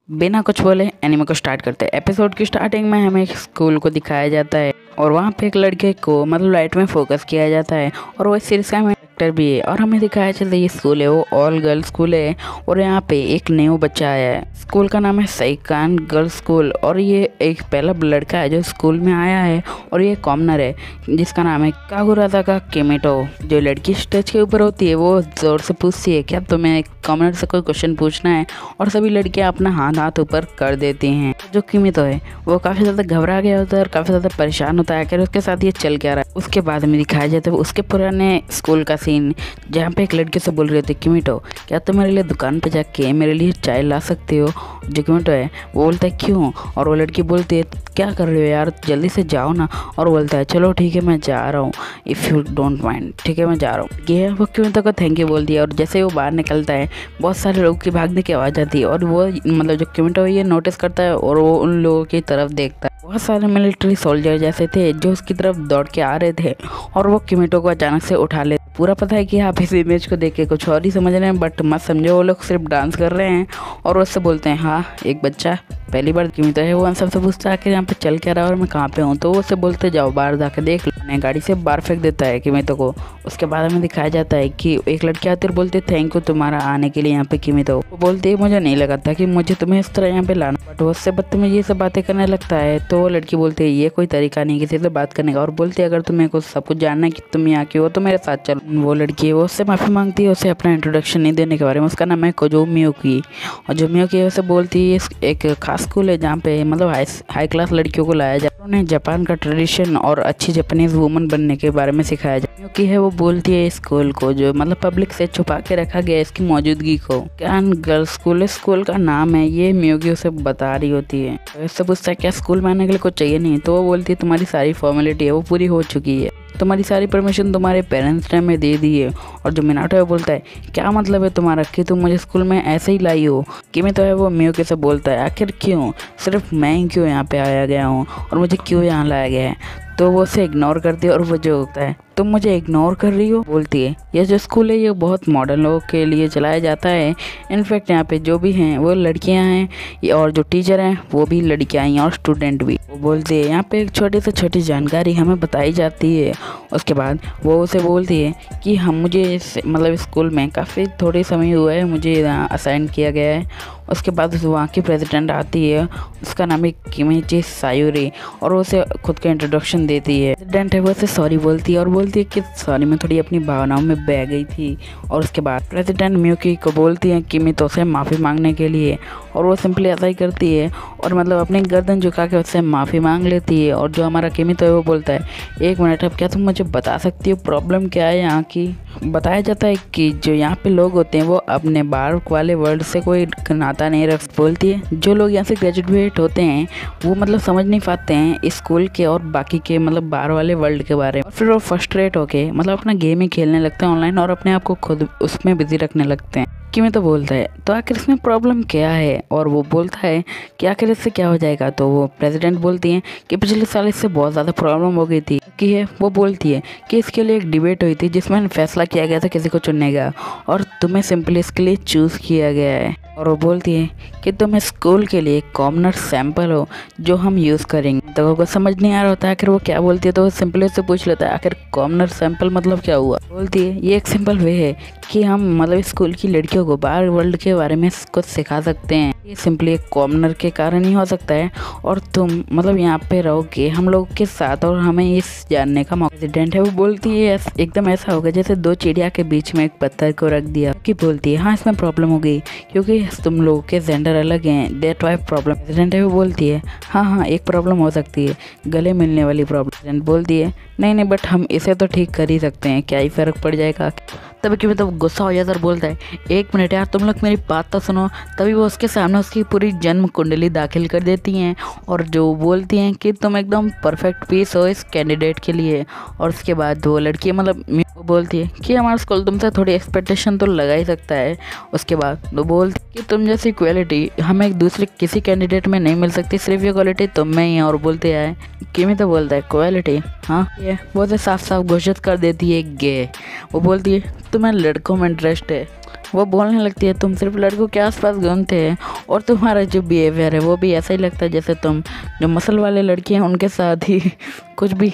बिना कुछ बोले एनिमे को स्टार्ट करते हैं। एपिसोड की स्टार्टिंग में हमें एक स्कूल को दिखाया जाता है और वहाँ पे एक लड़के को मतलब लाइट में फोकस किया जाता है और वो इस सीरीज का एक्टर भी है। और हमें दिखाया चलता है ये स्कूल है वो ऑल गर्ल्स स्कूल है और यहाँ पे एक न्यू बच्चा आया है। स्कूल का नाम है सईकान गर्ल्स स्कूल और ये एक पहला लड़का है जो स्कूल में आया है और ये कॉमनर है जिसका नाम है कागुराज़ाका किमिटो। जो लड़की स्टेज के ऊपर होती है वो जोर से पूछती है क्या तुम्हें कॉमनर से कोई क्वेश्चन पूछना है, और सभी लड़कियां अपना हाथ ऊपर कर देती हैं। जो किमितो है वो काफ़ी ज़्यादा घबरा गया होता है और काफ़ी ज़्यादा परेशान होता है कि उसके साथ ये चल क्या रहा है। उसके बाद में दिखाया जाता है उसके पुराने स्कूल का सीन जहाँ पे एक लड़के से बोल रही होती है किमिटो क्या तुम मेरे लिए दुकान पे जाके मेरे लिए चाय ला सकते हो। जो किमिटो है वो बोलता है क्यों, और वो लड़की बोलती है क्या कर रहे हो यार जल्दी से जाओ ना, और बोलता है चलो ठीक है मैं जा रहा हूँ इफ़ यू डोंट माइंड, ठीक है मैं जा रहा हूँ। ये वो किमितो को थैंक यू बोलती है और जैसे वो बाहर निकलता है बहुत सारे लोगों की भागने की आवाज़ आती है और वो मतलब जो किमिटो है ये नोटिस करता है और वो उन लोगों की तरफ देखता है। बहुत सारे मिलिट्री सोल्जर जैसे थे जो उसकी तरफ दौड़ के आ रहे थे और वो किमिटो को अचानक से उठा ले। पूरा पता है कि आप इस इमेज को देख के कुछ और ही समझ रहे हैं बट मत समझो, वो लोग सिर्फ डांस कर रहे हैं और उससे बोलते हैं हाँ एक बच्चा पहली बार किमितो है वो उन सबसे पूछता है कि यहाँ पे चल क्या रहा है और मैं कहाँ पे हूँ, तो वो उससे बोलते जाओ बाहर जाकर देख लो। गाड़ी से बाहर फेंक देता है किमितो को। उसके बाद हमें दिखाया जाता है कि एक लड़की आती है और बोलती है थैंक यू तुम्हारा आने के लिए यहाँ पे किमितो। वो बोलती है मुझे नहीं लगा था कि मुझे तुम्हें इस तरह यहाँ पे लाना, बट वो उससे बदतमीजी से बातें करने लगता है। तो वो लड़की बोलती है ये कोई तरीका नहीं किसी से बात करने का, और बोलती है अगर तुम्हें कुछ सब कुछ जानना है कि तुम यहाँ की हो तो मेरे साथ चलो। वो लड़की वो उससे माफ़ी मांगती है उसे अपना इंट्रोडक्शन नहीं देने के बारे में। उसका नाम है कोजो मियुकी और जो मियुकी उसे बोलती है एक खास स्कूल है जहाँ पे मतलब हाई क्लास लड़कियों को लाया जाए, उन्हें जापान का ट्रेडिशन और अच्छी जापानीज वुमन बनने के बारे में सिखाया जाए। मियुकी है वो बोलती है स्कूल को जो मतलब पब्लिक से छुपा के रखा गया इसकी मौजूदगी को कैन गर्ल्स स्कूल स्कूल का नाम है, ये मियुकी उसे बता रही होती है। उससे पूछता है क्या स्कूल में आने के लिए कुछ चाहिए नहीं, तो वो बोलती है तुम्हारी सारी फॉर्मेलिटी है वो पूरी हो चुकी है, तुम्हारी सारी परमिशन तुम्हारे पेरेंट्स ने हमें दे दी है। और जो मिनाटो है बोलता है क्या मतलब है तुम्हारा कि तुम मुझे स्कूल में ऐसे ही लाई हो। किमितो है वो मियुकी से बोलता है आखिर क्यों, सिर्फ मैं ही क्यों यहाँ पे आया गया हूँ और मुझे क्यों यहाँ लाया गया है। तो वो उसे इग्नोर करती है और वो जो होता है तुम मुझे इग्नोर कर रही हो। बोलती है ये जो स्कूल है ये बहुत मॉडर्न लोगों के लिए चलाया जाता है, इनफैक्ट यहाँ पे जो भी हैं वो लड़कियाँ हैं और जो टीचर हैं वो भी लड़कियाँ हैं और स्टूडेंट भी। वो बोलती है यहाँ पे एक छोटी से छोटी जानकारी हमें बताई जाती है। उसके बाद वो उसे बोलती है कि हम मुझे मतलब स्कूल में काफ़ी थोड़े समय हुआ है मुझे असाइन किया गया है। उसके बाद वहाँ की प्रेसिडेंट आती है उसका नाम है किमिची सायुरी और वो उसे खुद का इंट्रोडक्शन देती है। प्रेसिडेंट है वो उसे सॉरी बोलती है और बोलती है कि सॉरी मैं थोड़ी अपनी भावनाओं में बह गई थी। और उसके बाद प्रेसिडेंट मियुकी को बोलती है किमितो से माफ़ी मांगने के लिए और वो सिंपली ऐसा ही करती है और मतलब अपनी गर्दन झुका के उससे माफ़ी मांग लेती है। और जो हमारा किमितो है वो बोलता है एक मिनट अब क्या तुम मुझे बता सकती हो प्रॉब्लम क्या है यहाँ की। बताया जाता है कि जो यहाँ पे लोग होते हैं वो अपने बाहर वाले वर्ल्ड से कोई नाता नहीं रख। बोलती है जो लोग यहाँ से ग्रेजुएट होते हैं वो मतलब समझ नहीं पाते हैं स्कूल के और बाकी के मतलब बाहर वाले वर्ल्ड के बारे में, और फिर वो फ्रस्ट्रेट होके मतलब अपना गेम ही खेलने लगते हैं ऑनलाइन और अपने आप को खुद उसमें बिजी रखने लगते हैं। किमितो बोलता है तो आखिर इसमें प्रॉब्लम क्या है, और वो बोलता है कि आखिर इससे क्या हो जाएगा। तो वो प्रेसिडेंट बोलती हैं कि पिछले साल इससे बहुत ज़्यादा प्रॉब्लम हो गई थी कि है वो बोलती है कि इसके लिए एक डिबेट हुई थी जिसमें फैसला किया गया था किसी को चुनने का और तुम्हें सिंपली इसके लिए चूज़ किया गया है। और वो बोलती है कि तुम स्कूल के लिए कॉमनर सैंपल हो जो हम यूज़ करेंगे। तो वो समझ नहीं आ रहा होता है आखिर वो क्या बोलती है, तो वो सिंपली उससे पूछ लेता है आखिर कॉमनर सैंपल मतलब क्या हुआ। बोलती है ये एक सिंपल वे है कि हम मतलब स्कूल की लड़कियों को बाहर वर्ल्ड के बारे में कुछ सिखा सकते हैं, ये सिंपली एक कॉमनर के कारण ही हो सकता है और तुम मतलब यहाँ पे रहोगे हम लोग के साथ और हमें इस जानने का मौका। प्रेसिडेंट है वो बोलती है एकदम ऐसा होगा जैसे दो चिड़िया के बीच में एक पत्थर को रख दिया। कि बोलती है हाँ इसमें प्रॉब्लम हो गई क्योंकि तुम लोगों के जेंडर अलग हैं, दैट वाई प्रॉब्लम। प्रेसिडेंट है वो बोलती है हाँ एक प्रॉब्लम हो सकती है गले मिलने वाली प्रॉब्लम। प्रेसिडेंट बोलती है नहीं बट हम इसे तो ठीक कर ही सकते हैं, क्या ही फ़र्क पड़ जाएगा। तभी कि मतलब गुस्सा हो जाता है और बोलता है एक मिनट यार तुम लोग मेरी बात तो सुनो। तभी वो उसके सामने उसकी पूरी जन्म कुंडली दाखिल कर देती हैं और जो बोलती हैं कि तुम एकदम परफेक्ट पीस हो इस कैंडिडेट के लिए। और उसके बाद वो लड़की मतलब बोलती है कि हमारा स्कूल तुमसे थोड़ी एक्सपेक्टेशन तो लगा ही सकता है। उसके बाद वो बोलती है कि तुम जैसी क्वालिटी हमें एक दूसरे किसी कैंडिडेट में नहीं मिल सकती, सिर्फ ये क्वालिटी तुम में ही है। और बोलते हैं किमितो बोलता है क्वालिटी हाँ ये वो तो साफ साफ घोषित कर देती है गे। वो बोलती है तुम्हें लड़कों में इंटरेस्ट है, वो बोलने लगती है तुम सिर्फ लड़कों के आसपास घूमते हैं और तुम्हारा जो बिहेवियर है वो भी ऐसा ही लगता है जैसे तुम जो मसल वाले लड़के हैं उनके साथ ही कुछ भी।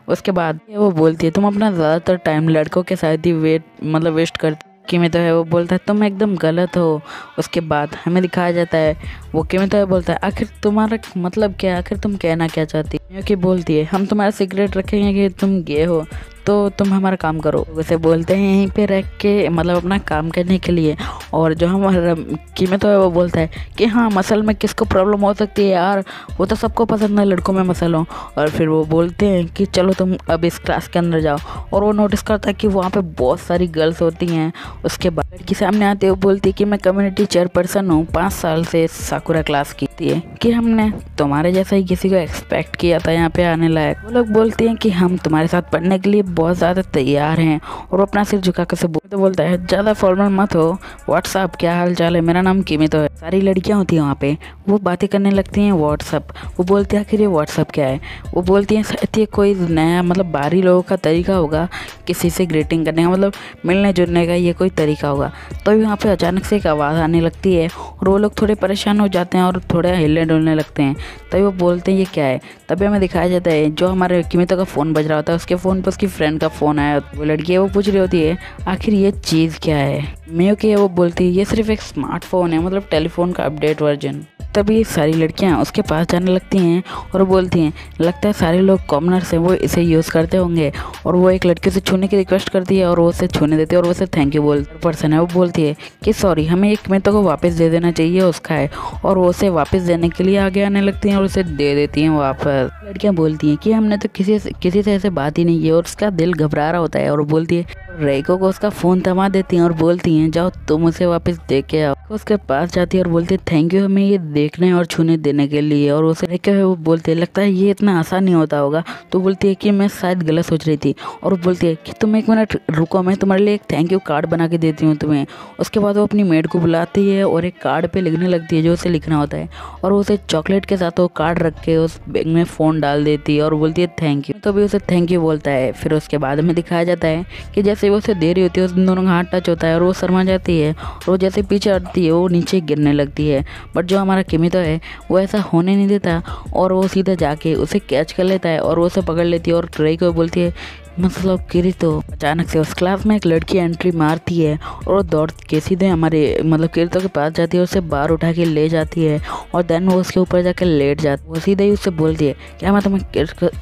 उसके बाद वो बोलती है तुम अपना ज़्यादातर टाइम लड़कों के साथ ही वेस्ट करते। किमी तो है वो बोलता है तुम एकदम गलत हो। उसके बाद हमें दिखाया जाता है वो किमी तो है बोलता है आखिर तुम्हारा मतलब क्या, आखिर तुम कहना क्या चाहती हो। क्योंकि बोलती है हम तुम्हारा सीक्रेट रखेंगे कि तुम गे हो तो तुम हमारा काम करो। उसे बोलते हैं यहीं पे रख के मतलब अपना काम करने के लिए। और जो हमारा किमी तो है वो बोलता है कि हाँ मसल में किसको प्रॉब्लम हो सकती है यार, वो तो सबको पसंद है लड़कों में मसल हो। और फिर वो बोलते हैं कि चलो तुम अब इस क्लास के अंदर जाओ। और वो नोटिस करता है कि वहाँ पे बहुत सारी गर्ल्स होती हैं। उसके बाद लड़की सामने आती है वो बोलती है कि मैं कम्युनिटी चेयरपर्सन हूँ, 5 साल से साकुरा क्लास की थी कि हमने तुम्हारे जैसा ही किसी को एक्सपेक्ट किया था यहाँ पे आने लायक। वो लोग बोलते हैं कि हम तुम्हारे साथ पढ़ने के लिए बहुत ज़्यादा तैयार हैं। और वो अपना सिर झुका कर से बोलता है ज़्यादा फॉर्मल मत हो, व्हाट्सअप क्या हाल चाल है, मेरा नाम किमी तो है। सारी लड़कियां होती हैं वहाँ पे, वो बातें करने लगती हैं व्हाट्सअप। वो बोलती है आखिर ये व्हाट्सअप क्या है। वो बोलती हैं शायद ये कोई नया मतलब बाहरी लोगों का तरीका होगा किसी से ग्रीटिंग करने का, मतलब मिलने जुलने का ये कोई तरीका होगा। तो वहाँ पे अचानक से एक आवाज़ आने लगती है और वो लोग थोड़े परेशान हो जाते हैं और थोड़े हिलने डुलने लगते हैं। तभी वो बोलते हैं ये क्या है। तभी हमें दिखाया जाता है जो हमारे किमितो का फ़ोन बज रहा होता है उसके फ़ोन पर उसकी फ्रेंड का फ़ोन आया। वो लड़की है वो पूछ रही होती है आखिर ये चीज़ क्या है। मियुकी है वो बोलती है ये सिर्फ एक स्मार्टफोन है, मतलब टेलीफोन का अपडेट वर्जन। तभी सारी लड़कियां उसके पास जाने लगती हैं और बोलती हैं लगता है सारे लोग कॉमनर्स हैं वो इसे यूज़ करते होंगे। और वो एक लड़के से छूने की रिक्वेस्ट करती है और वो उसे छूने देती है और वो उसे थैंक यू बोलती पर्सन है वो बोलती है कि सॉरी हमें एक मिनट को वापस दे देना चाहिए उसका है। और वो उसे वापस देने के लिए आगे आने लगती हैं और उसे दे देती हैं वापस। लड़कियाँ बोलती हैं कि हमने तो किसी से ऐसे बात ही नहीं की और उसका दिल घबरा रहा होता है। और बोलती है रेको को उसका फ़ोन थमा देती हैं और बोलती हैं जाओ तुम उसे वापस दे के आओ। उसके पास जाती है और बोलती है थैंक यू हमें ये देखने और छूने देने के लिए। और उसे रेको है वो बोलती है लगता है ये इतना आसान नहीं होता होगा। तो बोलती है कि मैं शायद गलत सोच रही थी। और वो बोलती है कि तुम एक मिनट रुको मैं तुम्हारे लिए एक थैंक यू कार्ड बना के देती हूँ तुम्हें। उसके बाद वो अपनी मेड को बुलाती है और एक कार्ड पे लिखने लगती है जो उसे लिखना होता है। और वो उसे चॉकलेट के साथ वो कार्ड रख के उस बैग में फ़ोन डाल देती है और बोलती है थैंक यू। तो भी उसे थैंक यू बोलता है। फिर उसके बाद में दिखाया जाता है कि जैसे वो उसे दे रही होती है उस दोनों का हाथ टच होता है और वो शर्मा जाती है और वो जैसे पीछे हटती है वो नीचे गिरने लगती है। बट जो हमारा किमितो है वो ऐसा होने नहीं देता और वो सीधा जाके उसे कैच कर लेता है और वो उसे पकड़ लेती है और ट्रेई को बोलती है मतलब किरीतो। अचानक से उस क्लास में एक लड़की एंट्री मारती है और वो दौड़ के सीधे हमारे मतलब किरीतो के पास जाती है, उसे बाहर उठा के ले जाती है और देन वो उसके ऊपर जाकर लेट जाती है। वो सीधे ही उससे बोलती है क्या मैं तुम्हें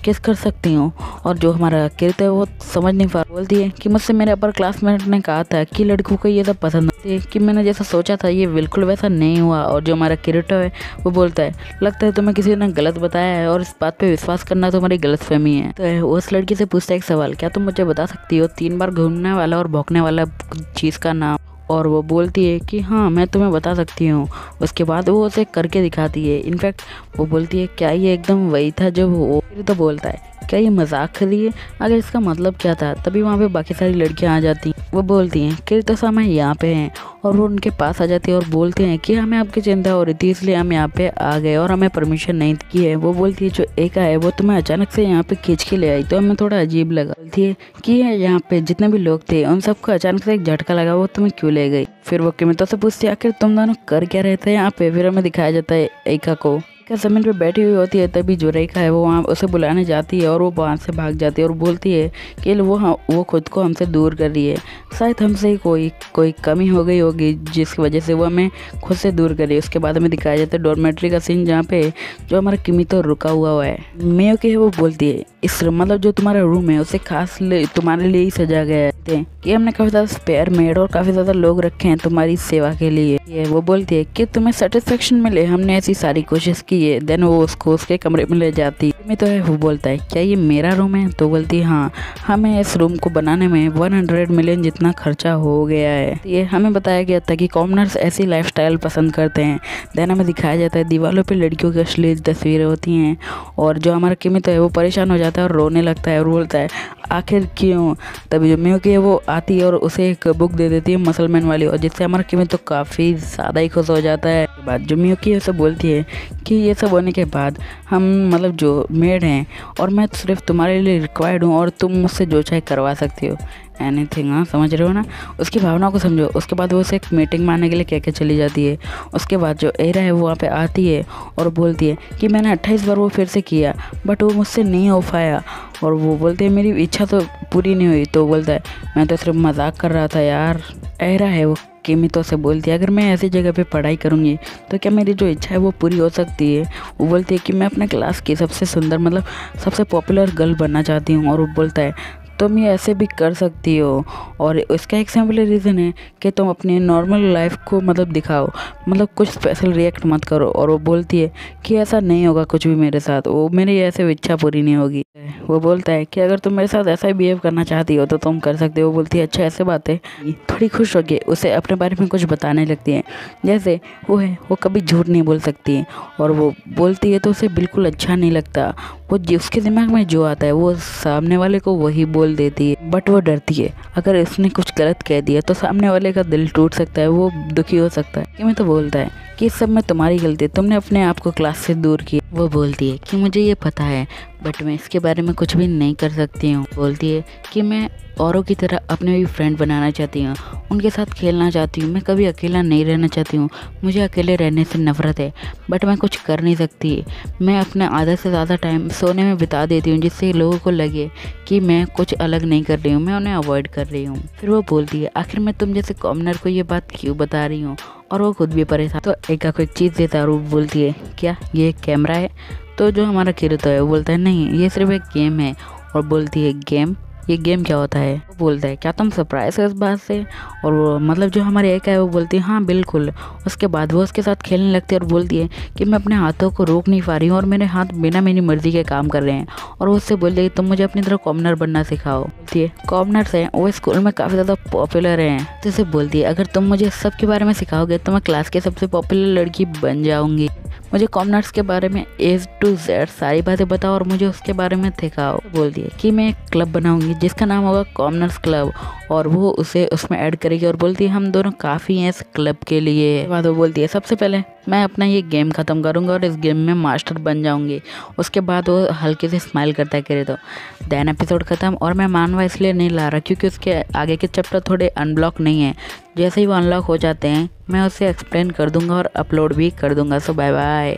किस कर सकती हूँ। और जो हमारा किरीतो है वो समझ नहीं पा बोलती है कि मुझसे मेरे अपर क्लासमेट ने कहा था कि लड़कों को ये सब पसंद है कि मैंने जैसा सोचा था ये बिल्कुल वैसा नहीं हुआ। और जो हमारा किरीतो है वो बोलता है लगता है तुम्हें किसी ने गलत बताया है और इस बात पे विश्वास करना तुम्हारी गलतफहमी है। तो उस लड़की से पूछता है एक सवाल क्या तुम मुझे बता सकती हो 3 बार घूमने वाला और भौंकने वाला चीज़ का नाम। और वो बोलती है कि हाँ मैं तुम्हें बता सकती हूँ। उसके बाद वो उसे करके दिखाती है। इनफैक्ट वो बोलती है क्या ये एकदम वही था जो वो। फिर तो बोलता है क्या ये मजाक कर रही है, अगर इसका मतलब क्या था। तभी वहाँ पे बाकी सारी लड़कियाँ आ जाती हैं। वो बोलती हैं कि तो समय यहाँ पे हैं और वो उनके पास आ जाती है और बोलते हैं कि हमें आपकी चिंता हो रही थी इसलिए हम यहाँ पे आ गए और हमें परमिशन नहीं की है। वो बोलती है जो एका है वो तुम्हें अचानक से यहाँ पे खींच के ले आई तो हमें थोड़ा अजीब लगा। बोलती है कि यहाँ पे जितने भी लोग थे उन सबको अचानक से एक झटका लगा, वो तुम्हें क्यों ले गई। फिर वो किमितो से पूछती है आखिर तुम दोनों कर क्या रहे थे यहाँ पे। फिर हमें दिखाया जाता है एका को जमीन पे बैठी हुई होती है। तभी जो रेखा है वो वहाँ उसे बुलाने जाती है और वो वहाँ से भाग जाती है और बोलती है कि वो खुद को हमसे दूर कर रही है, शायद हमसे कोई कमी हो गई होगी जिसकी वजह से वो हमें खुद से दूर कर रही है। उसके बाद हमें दिखाया जाता है डॉर्मेट्री का सीन जहाँ पे जो हमारा किमितो रुका हुआ है। मियुकी है वो बोलती है इस मतलब जो तुम्हारा रूम है उसे खास तुम्हारे लिए ही सजा गया है कि हमने काफ़ी ज़्यादा स्पेयर मेड और काफ़ी ज़्यादा लोग रखे हैं तुम्हारी सेवा के लिए। वो बोलती है कि तुम्हें सेटिस्फेक्शन मिले, हमने ऐसी सारी कोशिश की है। देन वो उसको उसके कमरे में ले जाती है। तो है वो बोलता है क्या ये मेरा रूम है। तो बोलती है हाँ हमें इस रूम को बनाने में 100 मिलियन जितना खर्चा हो गया है। ये हमें बताया गया था कि कॉमनर्स ऐसी लाइफस्टाइल पसंद करते हैं। देन हमें दिखाया जाता है दीवारों पे लड़कियों की अश्लील तस्वीरें होती हैं और जो हमारा किमितो है वो परेशान हो जाता है और रोने लगता है और बोलता है आखिर क्यों। तभी जो मियुकी है वो आती है और उसे एक बुक दे देती है मसलमैन वाली और जिससे हमारा किमितो काफ़ी ज़्यादा ही खुश हो जाता है। बाद जो मियुकी है उसे बोलती है कि ये सब होने के बाद हम मतलब जो मेड हैं और मैं सिर्फ तुम्हारे लिए रिक्वायर्ड हूँ और तुम मुझसे जो चाहे करवा सकती हो। एनीथिंग। हाँ, समझ रहे हो ना, उसकी भावनाओं को समझो। उसके बाद वो उसे एक मीटिंग में आने के लिए कह के चली जाती है। उसके बाद जो एरा है वो वहाँ पे आती है और बोलती है कि मैंने 28 बार वो फिर से किया बट वो मुझसे नहीं हो पाया। और वो बोलते हैं मेरी इच्छा तो पूरी नहीं हुई। तो बोलता है मैं तो सिर्फ मजाक कर रहा था यार। एरा है वो किमितो से बोलती है अगर मैं ऐसी जगह पे पढ़ाई करूँगी तो क्या मेरी जो इच्छा है वो पूरी हो सकती है। वो बोलती है कि मैं अपने क्लास की सबसे सुंदर मतलब सबसे पॉपुलर गर्ल बनना चाहती हूँ। और वो बोलता है तुम ये ऐसे भी कर सकती हो। और इसका एक सिंपल रीज़न है कि तुम अपनी नॉर्मल लाइफ को मतलब दिखाओ, मतलब कुछ स्पेशल रिएक्ट मत करो। और वो बोलती है कि ऐसा नहीं होगा कुछ भी मेरे साथ, वो मेरी ऐसे इच्छा पूरी नहीं होगी। वो बोलता है कि अगर तुम मेरे साथ ऐसा ही बिहेव करना चाहती हो तो तुम कर सकते हो। वो बोलती है अच्छा ऐसे बात है। थोड़ी खुश होके उसे अपने बारे में कुछ बताने लगती है, जैसे वो है वो कभी झूठ नहीं बोल सकती है। और वो बोलती है तो उसे बिल्कुल अच्छा नहीं लगता। वो उसके दिमाग में जो आता है वो सामने वाले को वही बोल देती है। बट वो डरती है अगर इसने कुछ गलत कह दिया तो सामने वाले का दिल टूट सकता है, वो दुखी हो सकता है। कि मैं तो बोलता है कि इस सब में तुम्हारी गलती है, तुमने अपने आप को क्लास से दूर किया। वो बोलती है कि मुझे ये पता है बट मैं इसके बारे में कुछ भी नहीं कर सकती हूँ। बोलती है कि मैं औरों की तरह अपने भी फ्रेंड बनाना चाहती हूँ, उनके साथ खेलना चाहती हूँ, मैं कभी अकेला नहीं रहना चाहती हूँ, मुझे अकेले रहने से नफरत है बट मैं कुछ कर नहीं सकती। मैं अपने आधे से ज़्यादा टाइम सोने में बिता देती हूँ जिससे लोगों को लगे कि मैं कुछ अलग नहीं कर रही हूँ, मैं उन्हें अवॉइड कर रही हूँ। फिर वो बोलती है आखिर मैं तुम जैसे कॉमनर को ये बात क्यों बता रही हूँ। और वो खुद भी परेशान तो एक कोई चीज़ देता है और वो बोलती है क्या ये एक कैमरा है। तो जो हमारा किरतो है वो बोलता है नहीं ये सिर्फ एक गेम है। और बोलती है गेम, ये गेम क्या होता है। वो बोलता है क्या तुम सरप्राइज हो इस बात से। और वो मतलब जो हमारे एक है वो बोलती है हाँ बिल्कुल। उसके बाद वो उसके साथ खेलने लगती है और बोलती है कि मैं अपने हाथों को रोक नहीं पा रही हूँ और मेरे हाथ बिना मेरी मर्जी के काम कर रहे हैं। और वो उससे बोलती है तुम मुझे अपनी तरह कॉमनर बनना सिखाओ। बोलती है कॉमनर्स हैं वो स्कूल में काफ़ी ज़्यादा पॉपुलर हैं। जैसे बोलती है अगर तुम मुझे सब के बारे में सिखाओगे तो मैं क्लास के सबसे पॉपुलर लड़की बन जाऊँगी। मुझे कॉमनर्स के बारे में A to Z सारी बातें बताओ और मुझे उसके बारे में सिखाओ। बोलती है कि मैं एक क्लब बनाऊंगी जिसका नाम होगा कॉमनर्स क्लब और वो उसे उसमें ऐड करेगी। और बोलती है हम दोनों काफ़ी हैं इस क्लब के लिए। बाद वो बोलती है सबसे पहले मैं अपना ये गेम ख़त्म करूँगा और इस गेम में मास्टर बन जाऊँगी। उसके बाद वो हल्के से स्माइल करता है करे तो देन एपिसोड ख़त्म। और मैं मानवा इसलिए नहीं ला रहा क्योंकि उसके आगे के चैप्टर थोड़े अनब्लॉक नहीं है, जैसे ही वो अनलॉक हो जाते हैं मैं उसे एक्सप्लेन कर दूंगा और अपलोड भी कर दूंगा। सो बाय बाय।